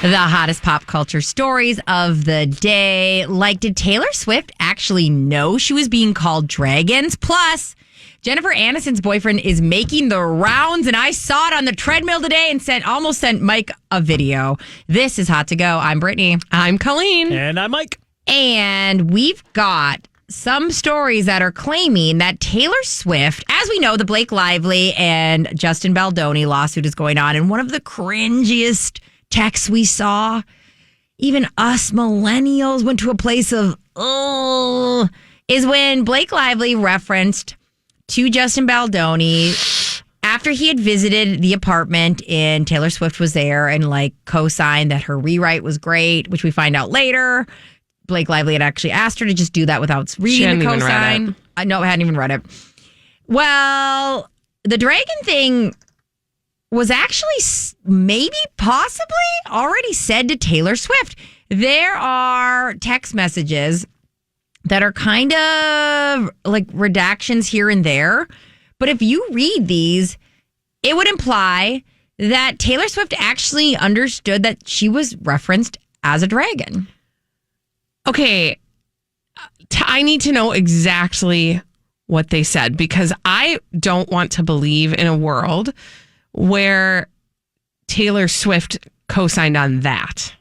The hottest pop culture stories of the day. Like, did Taylor Swift actually know she was being called dragons? Plus, Jennifer Aniston's boyfriend is making the rounds, and I saw it on the treadmill today and almost sent Mike a video. This is Hot to Go. I'm Brittany. I'm Colleen. And I'm Mike. And we've got some stories that are claiming that Taylor Swift, as we know, the Blake Lively and Justin Baldoni lawsuit is going on. And one of the cringiest texts we saw, even us millennials went to a place of, is when Blake Lively referenced to Justin Baldoni after he had visited the apartment and Taylor Swift was there and co-signed that her rewrite was great, which we find out later. Blake Lively had actually asked her to just do that without reading the co-sign. No, I hadn't even read it. Well, the dragon thing was actually maybe possibly already said to Taylor Swift. There are text messages that are kind of like redactions here and there. But if you read these, it would imply that Taylor Swift actually understood that she was referenced as a dragon. Okay, I need to know exactly what they said because I don't want to believe in a world where Taylor Swift co-signed on that.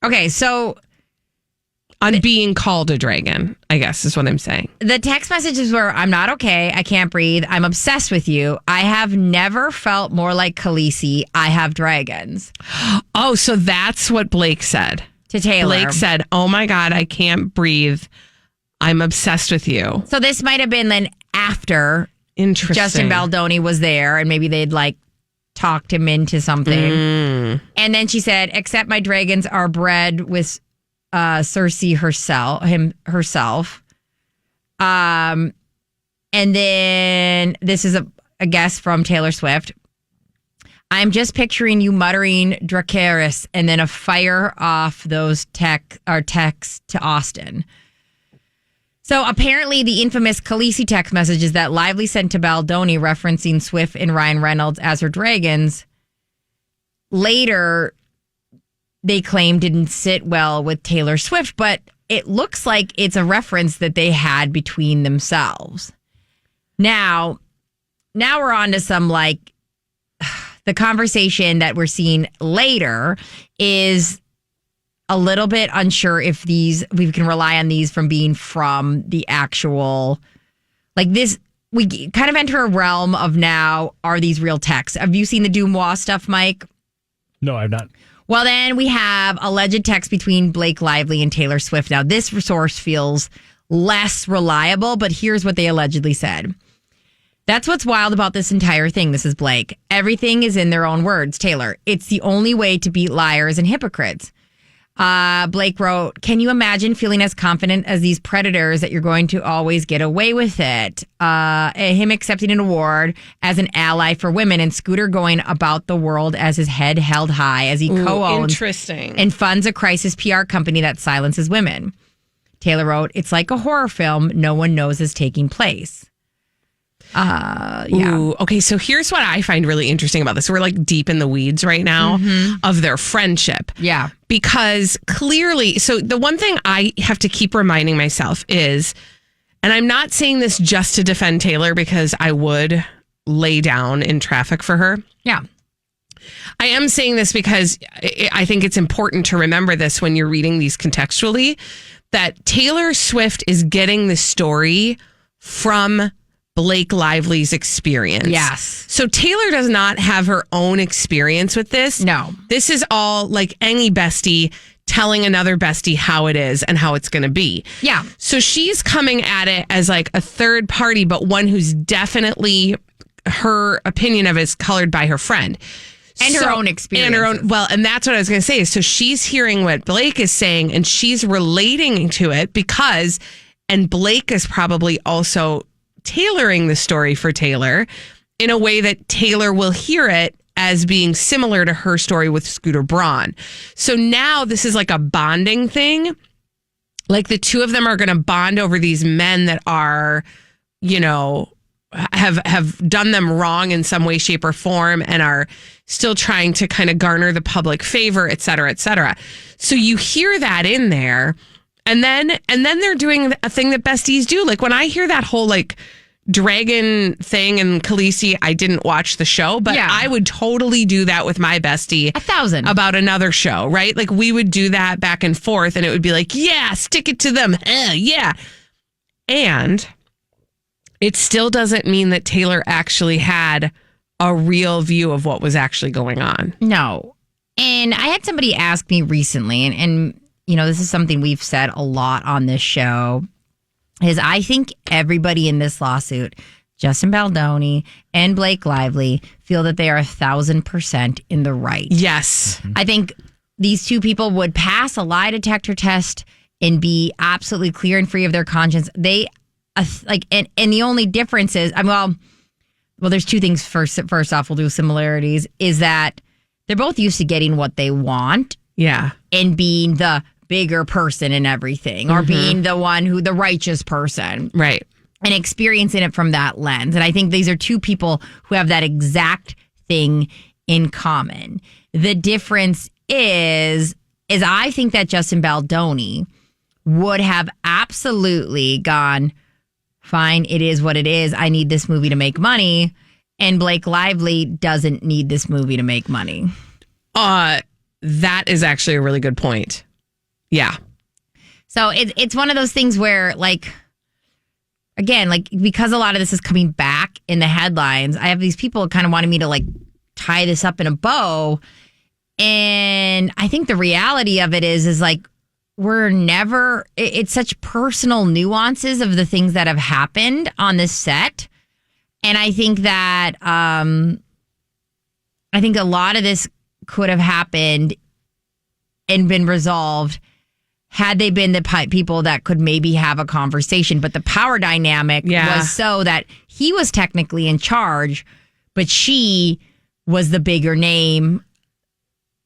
Okay, so on being called a dragon, I guess is what I'm saying. The text messages were, I'm not okay. I can't breathe. I'm obsessed with you. I have never felt more like Khaleesi. I have dragons. Oh, so that's what Blake said. To Taylor. Blake said, oh my God, I can't breathe. I'm obsessed with you. So this might have been then after Justin Baldoni was there and maybe they'd talked him into something. And then she said, except my dragons are bred with Cersei herself. And then this is a guess from Taylor Swift. I'm just picturing you muttering Dracarys and then a fire off those texts to Austin. So apparently the infamous Khaleesi text messages that Lively sent to Baldoni referencing Swift and Ryan Reynolds as her dragons, later they claim didn't sit well with Taylor Swift, but it looks like it's a reference that they had between themselves. Now we're on to some the conversation that we're seeing later is a little bit unsure if we can rely on these from being from the actual, this, we kind of enter a realm of now, are these real texts? Have you seen the Dumois stuff, Mike? No, I've not. Well, then we have alleged text between Blake Lively and Taylor Swift. Now, this source feels less reliable, but here's what they allegedly said. That's what's wild about this entire thing. This is Blake. Everything is in their own words, Taylor. It's the only way to beat liars and hypocrites. Blake wrote, can you imagine feeling as confident as these predators that you're going to always get away with it? Him accepting an award as an ally for women and Scooter going about the world as his head held high as he co-owns and funds a crisis PR company that silences women. Taylor wrote, it's like a horror film no one knows is taking place. Yeah. Ooh, okay, so here's what I find really interesting about this. We're deep in the weeds right now of their friendship. Yeah. Because clearly, so the one thing I have to keep reminding myself is, and I'm not saying this just to defend Taylor because I would lay down in traffic for her. Yeah. I am saying this because I think it's important to remember this when you're reading these contextually, that Taylor Swift is getting the story from Blake Lively's experience. Yes. So Taylor does not have her own experience with this. No. This is all like any bestie telling another bestie how it is and how it's going to be. Yeah. So she's coming at it as a third party, but one who's definitely, her opinion of it is colored by her friend. And her own experience. And that's what I was going to say. So she's hearing what Blake is saying and she's relating to it because, and Blake is probably also tailoring the story for Taylor in a way that Taylor will hear it as being similar to her story with Scooter Braun. So now this is a bonding thing. The two of them are going to bond over these men that are, have done them wrong in some way, shape, or form and are still trying to kind of garner the public favor, et cetera, et cetera. So you hear that in there, and then they're doing a thing that besties do. Like when I hear that whole like dragon thing and Khaleesi, I didn't watch the show, but I would totally do that with my bestie 1,000 about another show, right? Like we would do that back and forth, and it would be like, yeah, stick it to them. Yeah. And it still doesn't mean that Taylor actually had a real view of what was actually going on. No. And I had somebody ask me recently, and you know, this is something we've said a lot on this show, is I think everybody in this lawsuit, Justin Baldoni and Blake Lively, feel that they are 1,000% in the right. Yes. I think these two people would pass a lie detector test and be absolutely clear and free of their conscience. They and the only difference is, well, there's two things. First off, we'll do similarities, is that they're both used to getting what they want. Yeah. And being the bigger person in everything, or being the one the righteous person. Right. And experiencing it from that lens. And I think these are two people who have that exact thing in common. The difference is I think that Justin Baldoni would have absolutely gone, fine, it is what it is. I need this movie to make money. And Blake Lively doesn't need this movie to make money. That is actually a really good point. Yeah. So it's one of those things where, like, again, like, because a lot of this is coming back in the headlines, I have these people kind of wanting me to, like, tie this up in a bow. And I think the reality of it is like, we're never, it's such personal nuances of the things that have happened on this set. And I think that, I think a lot of this could have happened and been resolved had they been the people that could maybe have a conversation. But the power dynamic was so that he was technically in charge, but she was the bigger name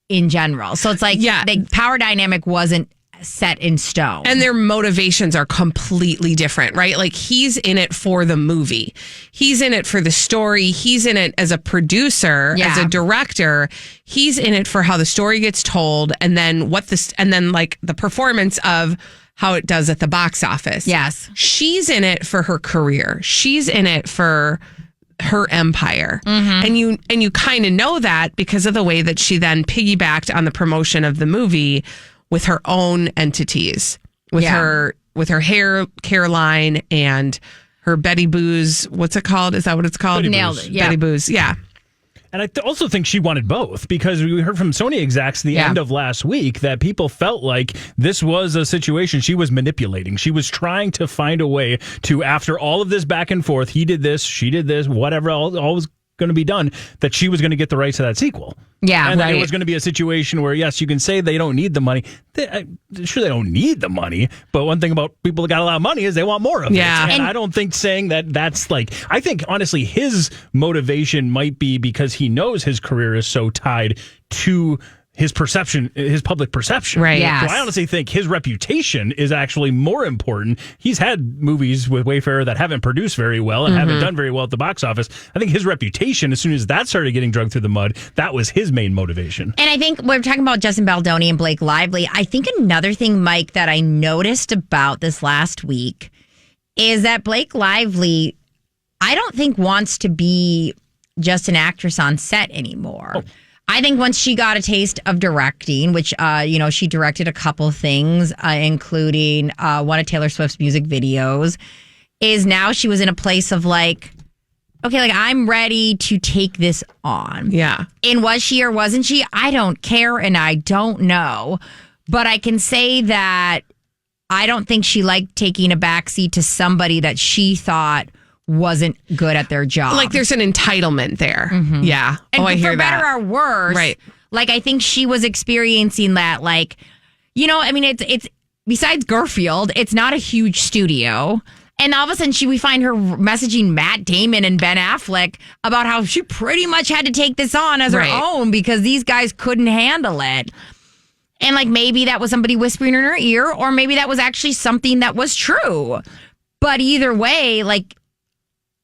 in general. So it's like, the power dynamic wasn't set in stone. And their motivations are completely different, right? Like, he's in it for the movie. He's in it for the story. He's in it as a producer, as a director. He's in it for how the story gets told, and then like the performance of how it does at the box office. Yes. She's in it for her career. She's in it for her empire. And you kind of know that because of the way that she then piggybacked on the promotion of the movie with her own entities, with her hair care line and her Betty Boo's, what's it called? Is that what it's called? Nailed it. Yeah. Betty Boo's, yeah. And I also think she wanted both, because we heard from Sony execs the end of last week that people felt like this was a situation she was manipulating. She was trying to find a way to, after all of this back and forth, he did this, she did this, whatever, all was going to be done, that she was going to get the rights to that sequel. Yeah, and that it was going to be a situation where, yes, you can say they don't need the money. Sure, they don't need the money, but one thing about people that got a lot of money is they want more of it. And I don't think saying that's like, I think honestly his motivation might be because he knows his career is so tied to his perception, his public perception. Right. Yes. So I honestly think his reputation is actually more important. He's had movies with Wayfarer that haven't produced very well and haven't done very well at the box office. I think his reputation, as soon as that started getting dragged through the mud, that was his main motivation. And I think we're talking about Justin Baldoni and Blake Lively. I think another thing, Mike, that I noticed about this last week is that Blake Lively, I don't think wants to be just an actress on set anymore. Oh. I think once she got a taste of directing, which, she directed a couple things, including one of Taylor Swift's music videos, is now she was in a place of like, okay, like, I'm ready to take this on. Yeah. And was she or wasn't she? I don't care, and I don't know. But I can say that I don't think she liked taking a backseat to somebody that she thought wasn't good at their job. Like, there's an entitlement there. Yeah. And I hear for better or worse, right? Like, I think she was experiencing that. Like, it's besides Garfield, it's not a huge studio, and all of a sudden we find her messaging Matt Damon and Ben Affleck about how she pretty much had to take this on as her own because these guys couldn't handle it. And like, maybe that was somebody whispering in her ear, or maybe that was actually something that was true. But either way, like,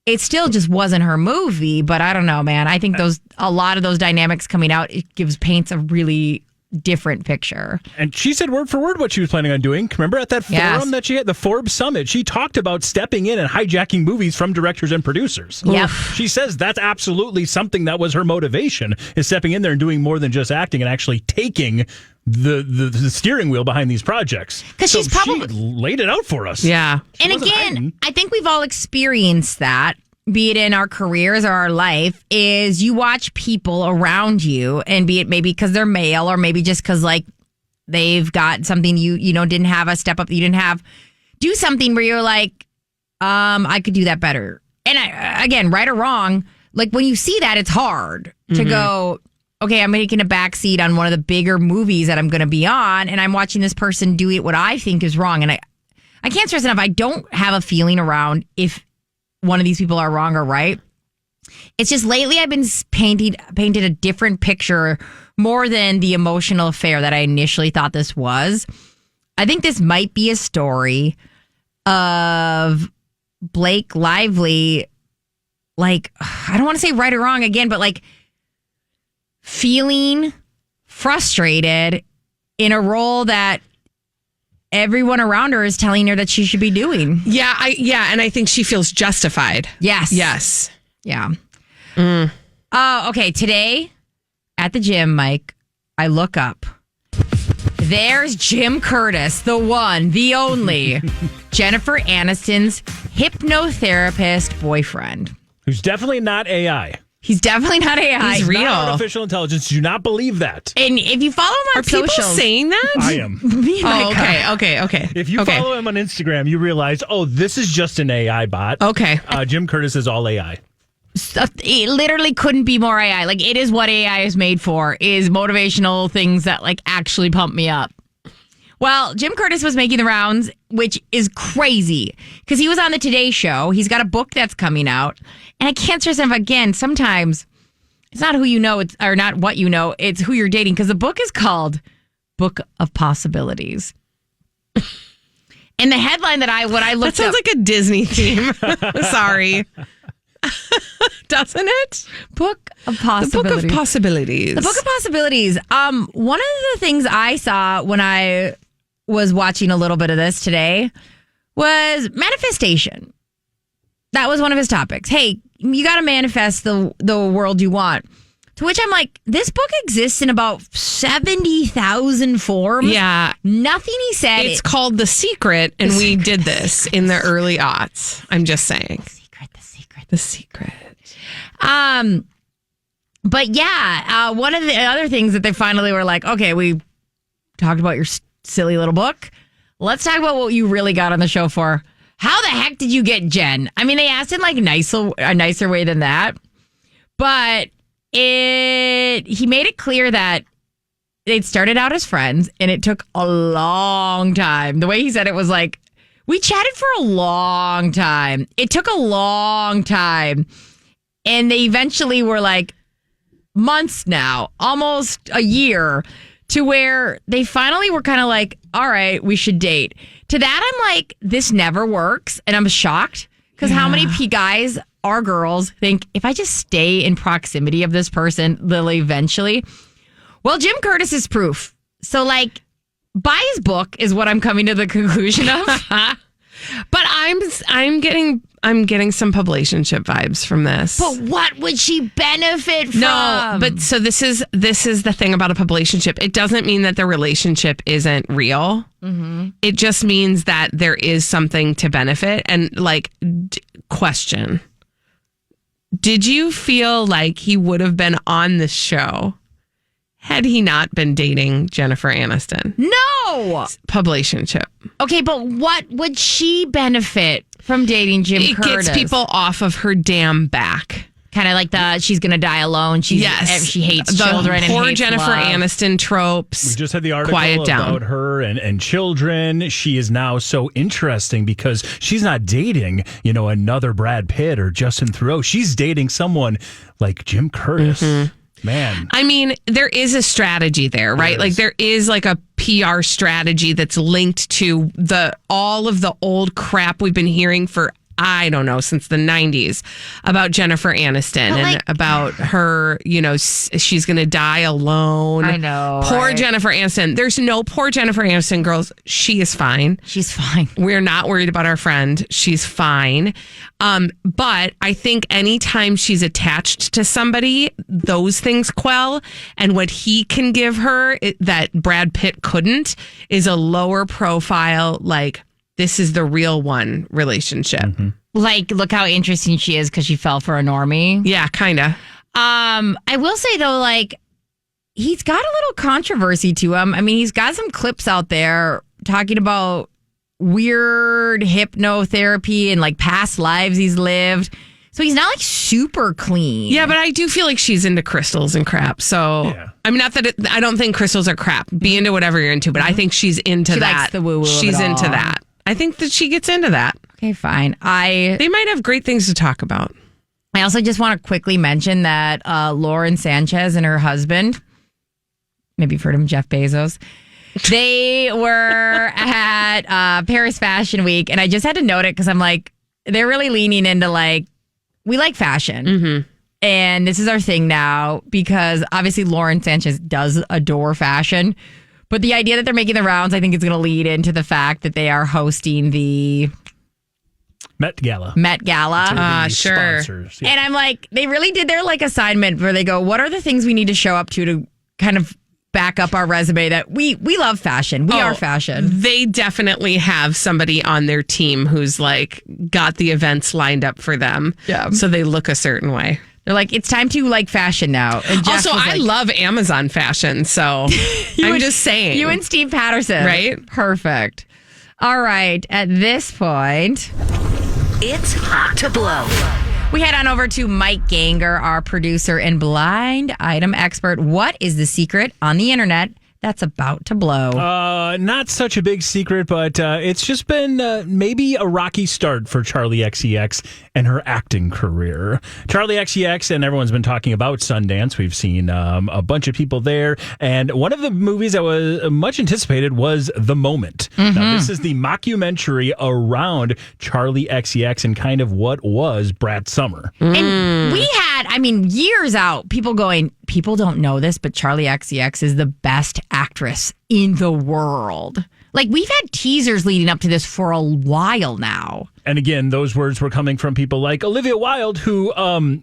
it still just wasn't her movie. But I don't know, man. I think a lot of those dynamics coming out, it paints a really different picture. And she said word for word what she was planning on doing. Remember at that forum that she had, the Forbes Summit, she talked about stepping in and hijacking movies from directors and producers. Yep. She says that's absolutely something that was her motivation, is stepping in there and doing more than just acting and actually taking the steering wheel behind these projects. Because she's probably she laid it out for us. Yeah. And again, I think we've all experienced that, be it in our careers or our life, is you watch people around you, and be it maybe because they're male or maybe just because like they've got something you didn't have a step up, you didn't have, do something where you're like, I could do that better. And again, right or wrong, like when you see that, it's hard to go, okay, I'm making a backseat on one of the bigger movies that I'm going to be on, and I'm watching this person do it what I think is wrong. And I can't stress enough, I don't have a feeling around if one of these people are wrong or right. It's just lately I've been painted a different picture more than the emotional affair that I initially thought this was. I think this might be a story of Blake Lively, like, I don't want to say right or wrong again, but like feeling frustrated in a role that everyone around her is telling her that she should be doing. Yeah, and I think she feels justified. Yes. Yeah. Okay, today at the gym, Mike, I look up. There's Jim Curtis, the one, the only, Jennifer Aniston's hypnotherapist boyfriend. Who's definitely not AI. He's definitely not AI. He's real. Not artificial intelligence. Do not believe that. And if you follow him on Are people socials, saying that? I am. Okay. If you follow him on Instagram, you realize, this is just an AI bot. Okay. Jim Curtis is all AI. It literally couldn't be more AI. Like, it is what AI is made for, is motivational things that like actually pump me up. Well, Jim Curtis was making the rounds, which is crazy because he was on the Today Show. He's got a book that's coming out. And I can't stress enough, again, sometimes it's not who you know, or not what you know, it's who you're dating, because the book is called Book of Possibilities. And the headline that when I looked that sounds up, like a Disney theme. Sorry. Doesn't it? Book of Possibilities. The Book of Possibilities. The Book of Possibilities. One of the things I saw when I was watching a little bit of this today was manifestation. That was one of his topics. Hey, you got to manifest the world you want. To which I'm like, this book exists in about 70,000 forms. Yeah. Nothing he said. It's called The Secret, and we did this in the early aughts. I'm just saying. The Secret. But yeah, one of the other things that they finally were like, okay, we talked about your silly little book. Let's talk about what you really got on the show for. How the heck did you get Jen? I mean, they asked in like a nicer way than that, but he made it clear that they'd started out as friends, and it took a long time. The way he said it was like, we chatted for a long time. It took a long time. And they eventually were like months now, almost a year, to where they finally were kind of like, all right, we should date. To that, I'm like, this never works. And I'm shocked because how many guys or girls think if I just stay in proximity of this person, they'll eventually. Well, Jim Curtis is proof. So like, buy his book is what I'm coming to the conclusion of. But I'm getting some publicationship vibes from this. But what would she benefit from? No, but so this is the thing about a publicationship. It doesn't mean that the relationship isn't real. Mm-hmm. It just means that there is something to benefit. And like, question: did you feel like he would have been on this show had he not been dating Jennifer Aniston? No. Publicationship. Okay, but what would she benefit from dating Jim Curtis? It gets people off of her damn back. Kind of like she's going to die alone. She hates children. Poor and hates Jennifer love. Aniston tropes. We just had the article about her and children. She is now so interesting because she's not dating, another Brad Pitt or Justin Theroux. She's dating someone like Jim Curtis. Mm-hmm. Man. I mean, there is a strategy there, right? Like there is like a PR strategy that's linked to all of the old crap we've been hearing for I don't know, since the 90s about Jennifer Aniston and about her, she's going to die alone. I know. Poor right? Jennifer Aniston. There's no poor Jennifer Aniston, girls. She is fine. She's fine. We're not worried about our friend. She's fine. But I think anytime she's attached to somebody, those things quell. And what he can give her that Brad Pitt couldn't is a lower profile, like, this is the real one relationship. Mm-hmm. Like, look how interesting she is because she fell for a normie. Yeah, kind of. I will say, though, like, he's got a little controversy to him. I mean, he's got some clips out there talking about weird hypnotherapy and, like, past lives he's lived. So he's not, like, super clean. Yeah, but I do feel like she's into crystals and crap. So, yeah. I mean, not that I don't think crystals are crap. Be into whatever you're into, but I think she's into that. She likes the woo-woo. She's into that. I think that she gets into that. Okay, fine. They might have great things to talk about. I also just want to quickly mention that Lauren Sanchez and her husband, maybe you've heard of him, Jeff Bezos, they were at Paris Fashion Week, and I just had to note it because I'm like, they're really leaning into, like, we like fashion. Mm-hmm. And this is our thing now because obviously Lauren Sanchez does adore fashion. But the idea that they're making the rounds, I think, is going to lead into the fact that they are hosting the Met Gala. Sure. Sponsors, yeah. And I'm like, they really did their like assignment where they go, what are the things we need to show up to kind of back up our resume that we love fashion. We are fashion. They definitely have somebody on their team who's like got the events lined up for them. Yeah. So they look a certain way. They're like, it's time to like fashion now. And also, I love Amazon fashion, so I'm just saying. You and Steve Patterson. Right? Perfect. All right. At this point, it's hot to blow. We head on over to Mike Ganger, our producer and blind item expert. What is the secret on the internet that's about to blow? Not such a big secret, but it's just been maybe a rocky start for Charli XCX and her acting career. Charli XCX, and everyone's been talking about Sundance. We've seen a bunch of people there, and one of the movies that was much anticipated was The Moment. Mm-hmm. Now, this is the mockumentary around Charli XCX and kind of what was Brad Summer. And we had, years out, people going, people don't know this, but Charli XCX is the best actress in the world. Like, we've had teasers leading up to this for a while now. And again, those words were coming from people like Olivia Wilde, who,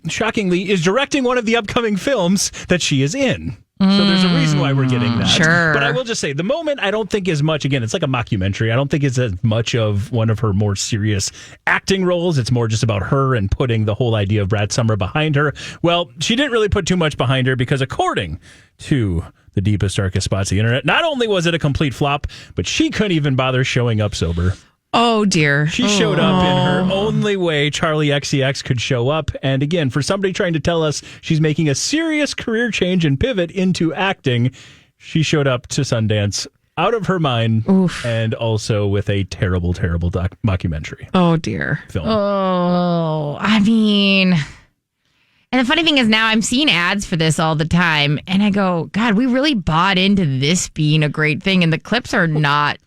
shockingly, is directing one of the upcoming films that she is in. So there's a reason why we're getting that. Sure. But I will just say, The Moment, I don't think is much. Again, it's like a mockumentary. I don't think it's as much of one of her more serious acting roles. It's more just about her and putting the whole idea of Brad Summer behind her. Well, she didn't really put too much behind her because according to the deepest, darkest spots of the internet, not only was it a complete flop, but she couldn't even bother showing up sober. Oh, dear. She showed up in her only way Charli XCX could show up. And again, for somebody trying to tell us she's making a serious career change and pivot into acting, she showed up to Sundance out of her mind. Oof. And also with a terrible, terrible mockumentary. Oh, dear. Film. Oh, and the funny thing is now I'm seeing ads for this all the time. And I go, God, we really bought into this being a great thing. And the clips are not.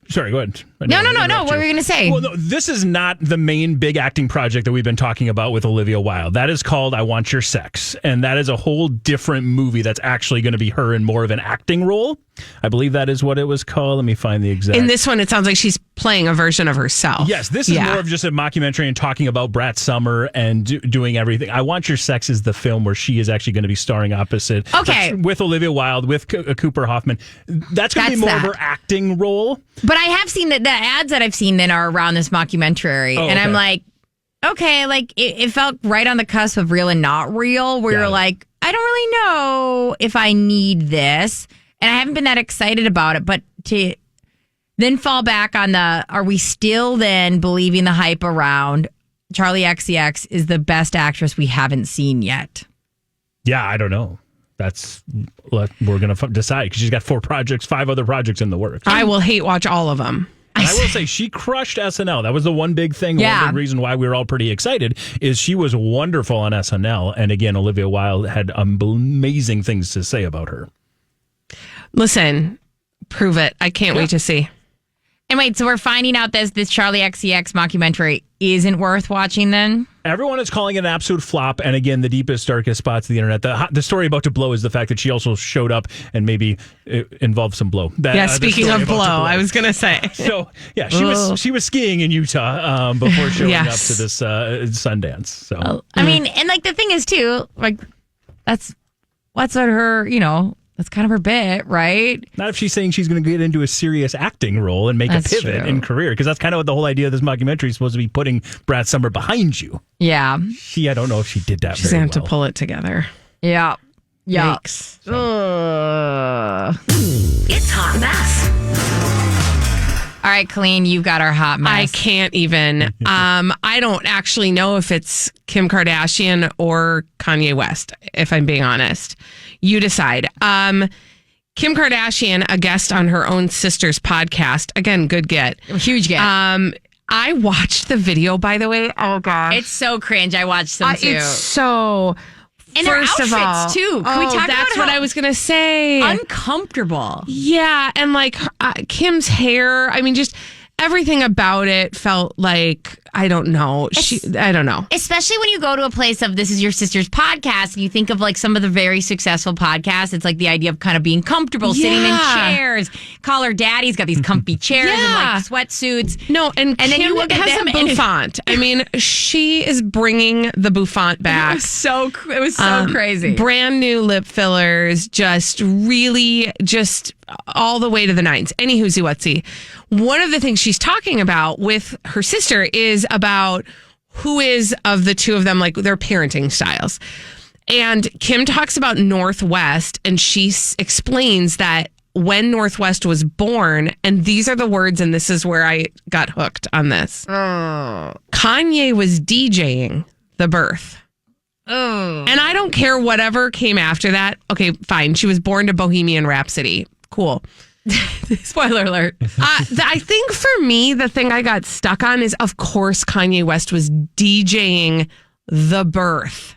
Sorry, go ahead. No. What were you going to say? Well, no, this is not the main big acting project that we've been talking about with Olivia Wilde. That is called I Want Your Sex. And that is a whole different movie that's actually going to be her in more of an acting role. I believe that is what it was called. Let me find the exact. In this one, it sounds like she's playing a version of herself. Yes, this is more of just a mockumentary and talking about Brad Summer and doing everything. I Want Your Sex is the film where she is actually going to be starring opposite. Okay. With Olivia Wilde, with Cooper Hoffman. That's going to be more of her acting role. But I have seen that the ads that I've seen then are around this mockumentary. And I'm like, okay, like it felt right on the cusp of real and not real, where you're like, I don't really know if I need this. And I haven't been that excited about it, but to then fall back on are we still then believing the hype around Charli XCX is the best actress we haven't seen yet? Yeah, I don't know. That's what we're going to decide because she's got 5 other projects in the works. I will hate watch all of them. And I will say she crushed SNL. That was the one big thing. Yeah. One big reason why we were all pretty excited is she was wonderful on SNL. And again, Olivia Wilde had amazing things to say about her. Listen, prove it. I can't wait to see. And wait, so we're finding out this Charlie XCX mockumentary isn't worth watching then? Everyone is calling it an absolute flop. And again, the deepest, darkest spots of the internet. The story about to blow is the fact that she also showed up and maybe involved some blow. Speaking of blow, I was going to say. So, yeah, she was skiing in Utah before showing up to this Sundance. So, I mean, and like the thing is too, like that's what her, that's kind of her bit, right? Not if she's saying she's going to get into a serious acting role and make a pivot in career, because that's kind of what the whole idea of this mockumentary is supposed to be, putting Brad Summer behind you. Yeah. I don't know if she did that She's going to have to pull it together. Yeah. Yikes. It's Hot Mess. All right, Colleen, you've got our hot mess. I can't even. I don't actually know if it's Kim Kardashian or Kanye West, if I'm being honest. You decide. Kim Kardashian, a guest on her own sister's podcast. Again, good get. Huge get. I watched the video, by the way. Oh, gosh. It's so cringe. I watched them, too. It's so... And their outfits, too. Can we talk that's about what I was going to say. Uncomfortable. Yeah, and like Kim's hair, I mean, just everything about it felt like, I don't know. I don't know. Especially when you go to a place of, this is your sister's podcast, and you think of like some of the very successful podcasts. It's like the idea of kind of being comfortable, sitting in chairs. Call her daddy's got these comfy chairs and like sweatsuits. No, and Kim then you look at them a bouffant. I mean, she is bringing the bouffant back. It was so crazy. Brand new lip fillers, just really just all the way to the nines. Anywhoosy whatsy. One of the things she's talking about with her sister is about who is, of the two of them, like their parenting styles. And Kim talks about Northwest, and she explains that when Northwest was born, and these are the words, and this is where I got hooked on this. Kanye was DJing the birth. And I don't care whatever came after that. Okay, fine. She was born to Bohemian Rhapsody. Cool. Spoiler alert. I think for me, the thing I got stuck on is, of course, Kanye West was DJing the birth.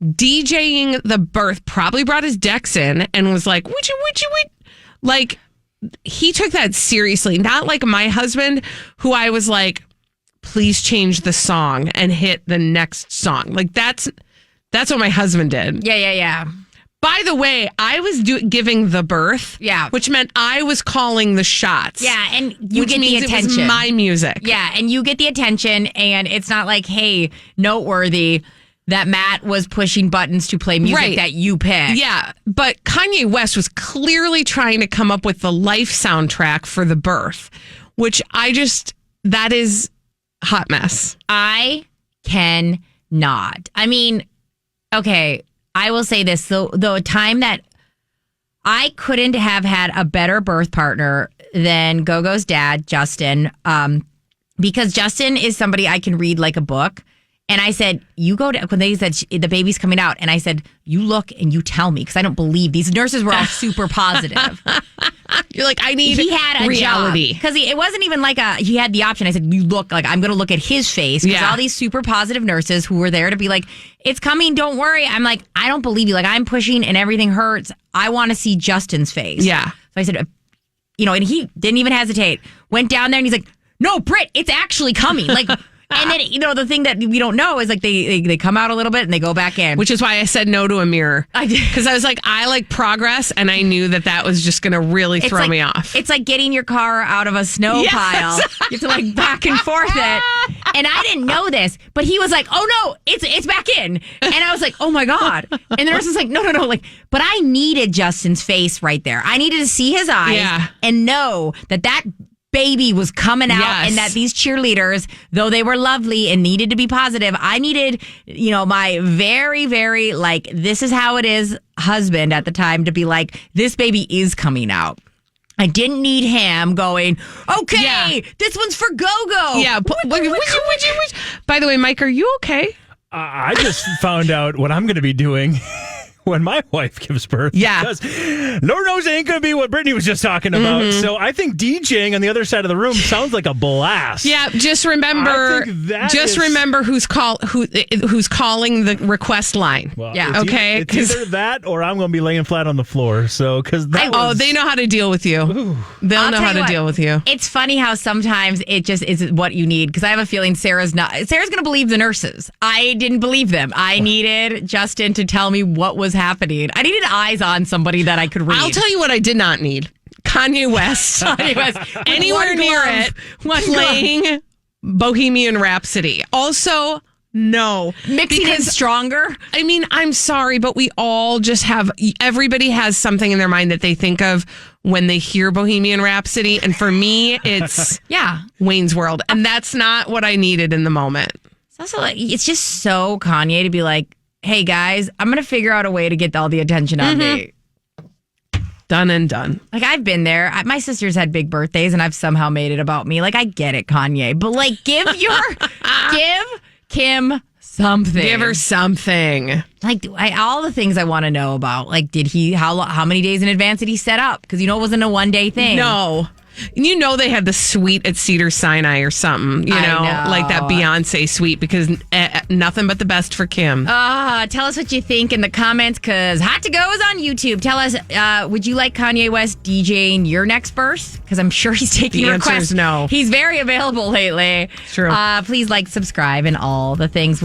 DJing the birth, probably brought his decks in and was like, would you? Like, he took that seriously. Not like my husband, who I was like, please change the song and hit the next song. Like, that's what my husband did. Yeah. By the way, I was giving the birth, which meant I was calling the shots. Yeah, and you get the attention. It was my music. Yeah, and you get the attention, and it's not like, hey, noteworthy that Matt was pushing buttons to play music that you picked. Yeah, but Kanye West was clearly trying to come up with the life soundtrack for the birth, which that is hot mess. I cannot. I mean, okay, I will say this, though a time that I couldn't have had a better birth partner than Gogo's dad, Justin, because Justin is somebody I can read like a book. And I said, when they said the baby's coming out, and I said, you look and you tell me, because I don't believe these nurses were all super positive. You're like, I need he had a reality. Because it wasn't even like he had the option. I said, you look, like, I'm going to look at his face. Because all these super positive nurses who were there to be like, it's coming, don't worry. I'm like, I don't believe you. Like, I'm pushing and everything hurts. I want to see Justin's face. Yeah. So I said, and he didn't even hesitate. Went down there and he's like, no, Britt, it's actually coming. Like, and then, the thing that we don't know is like they come out a little bit and they go back in. Which is why I said no to a mirror. I did. Because I was like, I like progress, and I knew that was just going to really throw me off. It's like getting your car out of a snow pile. You have to like back and forth it. And I didn't know this, but he was like, oh no, it's back in. And I was like, oh my God. And the nurse was like, no. Like, but I needed Justin's face right there. I needed to see his eyes and know that baby was coming out, and that these cheerleaders, though they were lovely and needed to be positive, I needed, my very, very, like, this is how it is husband at the time to be like, this baby is coming out. I didn't need him going, okay, this one's for Go-Go. Yeah. By the way, Mike, are you okay? I just found out what I'm going to be doing when my wife gives birth. Yeah. Because Lord knows it ain't going to be what Brittany was just talking about. Mm-hmm. So I think DJing on the other side of the room sounds like a blast. Yeah, just remember who's calling the request line. Well, yeah, okay. It's either that or I'm going to be laying flat on the floor. So they know how to deal with you. They'll know how to deal with you. It's funny how sometimes it just isn't what you need, because I have a feeling Sarah's going to believe the nurses. I didn't believe them. I needed Justin to tell me what was happening. I needed eyes on somebody that I could read. I'll tell you what I did not need. Kanye West. Anywhere near it. Playing Bohemian Rhapsody. Also, no. Mixing it stronger. I mean, I'm sorry, but we all just everybody has something in their mind that they think of when they hear Bohemian Rhapsody. And for me, it's Wayne's World. And that's not what I needed in the moment. It's also it's just so Kanye to be like, hey guys, I'm going to figure out a way to get all the attention on me. Done and done. Like, I've been there. My sister's had big birthdays and I've somehow made it about me. Like, I get it, Kanye. But like, give Kim something. Give her something. Like, all the things I want to know about. Like, how many days in advance did he set up? Because it wasn't a one-day thing. No. They had the suite at Cedar Sinai or something, I know. like that Beyonce suite, because nothing but the best for Kim. Tell us what you think in the comments, because Hot to Go is on YouTube. Tell us, would you like Kanye West DJing your next birth? Because I'm sure he's taking the requests. Answer is no. He's very available lately. True. Please subscribe, and all the things.